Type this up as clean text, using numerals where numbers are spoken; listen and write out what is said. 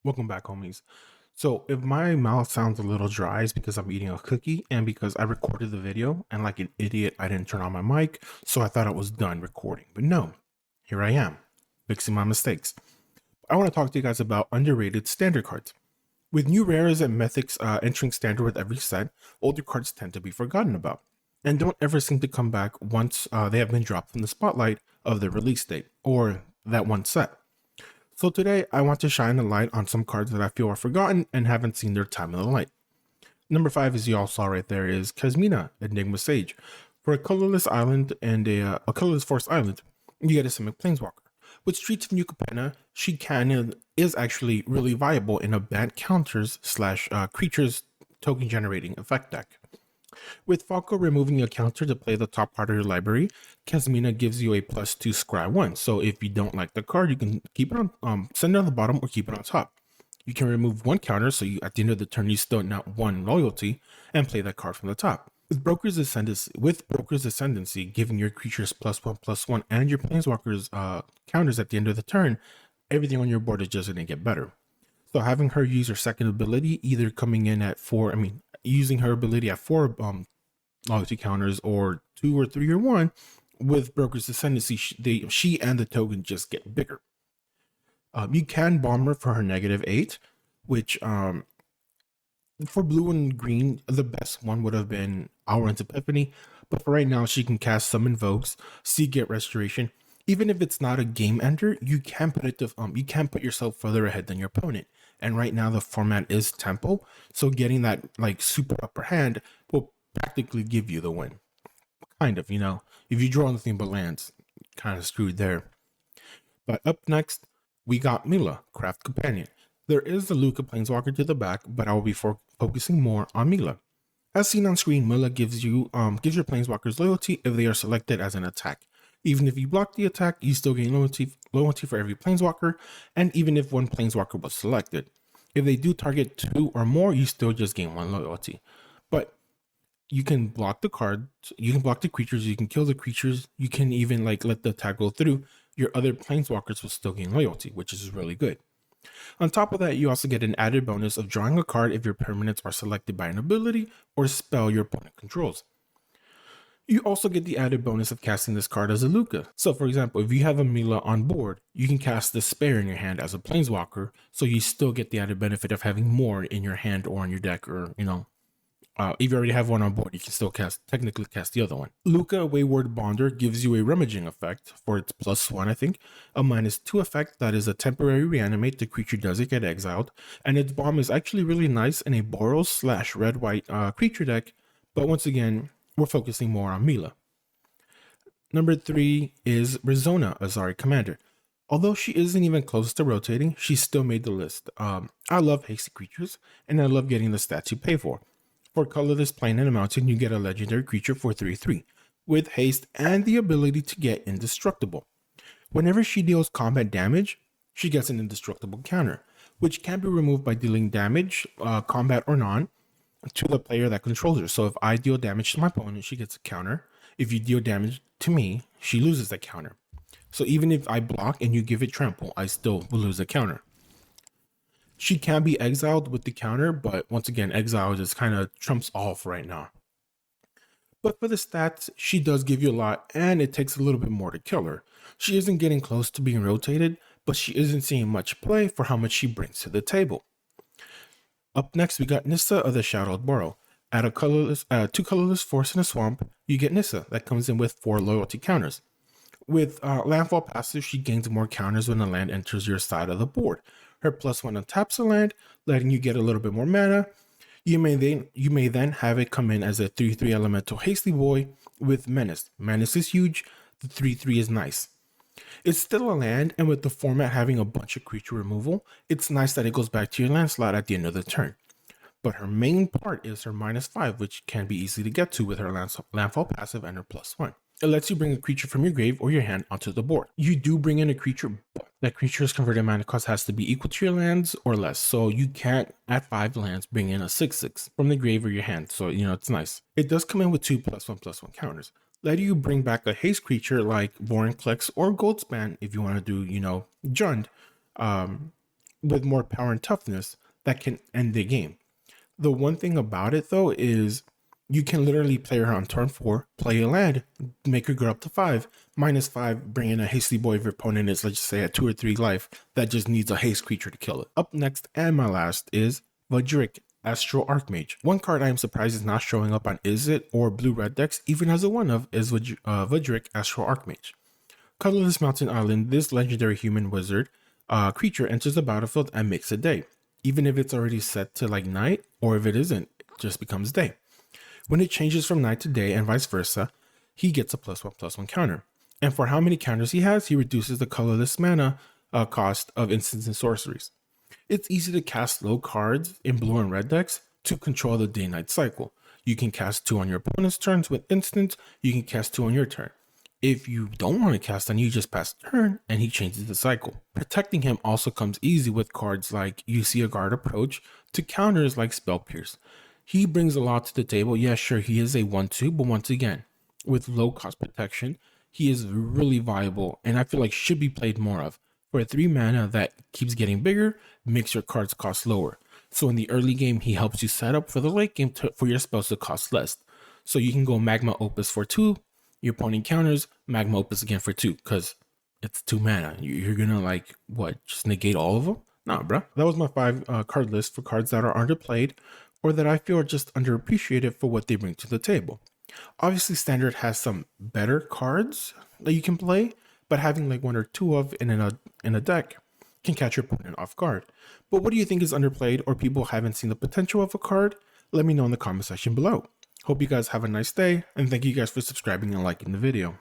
Welcome back, homies. So if my mouth sounds a little dry, it's because I'm eating a cookie and because I recorded the video and like an idiot, I didn't turn on my mic. So I thought I was done recording, but no, here I am fixing my mistakes. I want to talk to you guys about underrated standard cards. With new rares and mythics entering standard with every set, older cards tend to be forgotten about and don't ever seem to come back once they have been dropped from the spotlight of the release date or that one set. So today I want to shine a light on some cards that I feel are forgotten and haven't seen their time in the light. Number 5, as you all saw right there, is Kasmina Enigma Sage. For a colorless island and a colorless forest island, you get a Simic Planeswalker. With Streets of New Capenna, she is actually really viable in a banned counters / creatures token generating effect deck. With Falco removing a counter to play the top part of your library, Kasmina gives you a +2 scry 1. So if you don't like the card, you can keep it on, send it on the bottom or keep it on top. You can remove one counter, so you at the end of the turn you still not one loyalty, and play that card from the top. With Broker's Ascendancy giving your creatures +1/+1 and your Planeswalkers counters at the end of the turn, everything on your board is just going to get better. So having her use her second ability, either coming in at 4, using her ability at 4 loyalty counters or 2 or 3 or 1, with Broker's Ascendancy, she and the token just get bigger. You can bomb her for her -8, which for blue and green, the best one would have been Auror's Epiphany, but for right now, she can cast Summon Vogues, Seagate Restoration. Even if it's not a game ender, you can put yourself further ahead than your opponent. And right now the format is tempo, so getting that like super upper hand will practically give you the win. Kind of, if you draw nothing but lands, kind of screwed there. But up next, we got Mila, Craft Companion. There is the Luca Planeswalker to the back, but I will be focusing more on Mila. As seen on screen, Mila gives your Planeswalkers loyalty if they are selected as an attack. Even if you block the attack, you still gain loyalty for every Planeswalker, and even if one Planeswalker was selected. If they do target 2 or more, you still just gain 1 loyalty. But you can block the cards, you can block the creatures, you can kill the creatures, you can even let the attack go through. Your other Planeswalkers will still gain loyalty, which is really good. On top of that, you also get an added bonus of drawing a card if your permanents are selected by an ability or spell your opponent controls. You also get the added bonus of casting this card as a Luca. So for example, if you have a Mila on board, you can cast the Spare in your hand as a Planeswalker, so you still get the added benefit of having more in your hand or on your deck, or if you already have one on board, you can still technically cast the other one. Luca Wayward Bonder gives you a Rummaging effect for its +1, I think, a -2 effect that is a temporary reanimate. The creature doesn't get exiled, and its bomb is actually really nice in a Boros / red-white creature deck, but once again, we're focusing more on Mila. Number 3 is Rizazari Commander. Although she isn't even close to rotating, she still made the list. I love hasty creatures, and I love getting the stats you pay for. For colorless plane and a mountain, you get a legendary creature for 3/3, with haste and the ability to get indestructible. Whenever she deals combat damage, she gets an indestructible counter, which can be removed by dealing damage, combat or non, to the player that controls her. So if I deal damage to my opponent, she gets a counter. If you deal damage to me, she loses the counter. So even if I block and you give it trample, I still will lose the counter. She can be exiled with the counter, but once again, exile just kind of trumps all for right now. But for the stats, she does give you a lot, and it takes a little bit more to kill her. She isn't getting close to being rotated, but she isn't seeing much play for how much she brings to the table. Up next, we got Nisha of the Shadowed Burrow. Add a 2 colorless force in a swamp, you get Nisha that comes in with 4 loyalty counters. With landfall passive, she gains more counters when a land enters your side of the board. Her +1 untaps a land, letting you get a little bit more mana. You may then have it come in as a 3/3 elemental hasty boy with Menace. Menace is huge, the 3/3 is nice. It's still a land, and with the format having a bunch of creature removal, it's nice that it goes back to your land slot at the end of the turn. But her main part is her -5, which can be easy to get to with her landfall passive and her +1. It lets you bring a creature from your grave or your hand onto the board. You do bring in a creature, but that creature's converted mana cost has to be equal to your lands or less. So you can't, at 5 lands, bring in a 6/6 from the grave or your hand. So, it's nice. It does come in with 2 +1/+1 counters, letting you bring back a haste creature like Vorinclex or Goldspan if you want to do, Jund. with more power and toughness that can end the game. The one thing about it though is you can literally play her on turn 4, play a land, make her go up to 5, -5, bring in a hasty boy if your opponent is, let's just say, at 2 or 3 life that just needs a haste creature to kill it. Up next, and my last, is Vaderic, Astral Archmage. One card I am surprised is not showing up on Izzet or blue-red decks, even as a one-of, is Vaderic, Astral Archmage. Colorless Mountain Island, this legendary human wizard creature enters the battlefield and makes a day. Even if it's already set to like night, or if it isn't, it just becomes day. When it changes from night to day and vice versa, he gets a +1/+1 counter. And for how many counters he has, he reduces the colorless mana cost of instants and sorceries. It's easy to cast low cards in blue and red decks to control the day-night cycle. You can cast 2 on your opponent's turns with instants, you can cast 2 on your turn. If you don't want to cast on, you just pass turn and he changes the cycle. Protecting him also comes easy with cards like You See a Guard Approach to counters like Spell Pierce. He brings a lot to the table. Yeah, sure, he is a 1/2, but once again, with low cost protection, he is really viable and I feel like should be played more of. For a 3 mana that keeps getting bigger, makes your cards cost lower. So in the early game, he helps you set up for the late game for your spells to cost less. So you can go Magma Opus for 2, your opponent counters, Magma Opus again for 2, because it's 2 mana. You're gonna like, what, just negate all of them? Nah, bruh. That was my 5 card list for cards that are underplayed or that I feel are just underappreciated for what they bring to the table. Obviously, Standard has some better cards that you can play, but having like 1 or 2 of in a deck can catch your opponent off guard. But what do you think is underplayed or people haven't seen the potential of a card? Let me know in the comment section below. Hope you guys have a nice day, and thank you guys for subscribing and liking the video.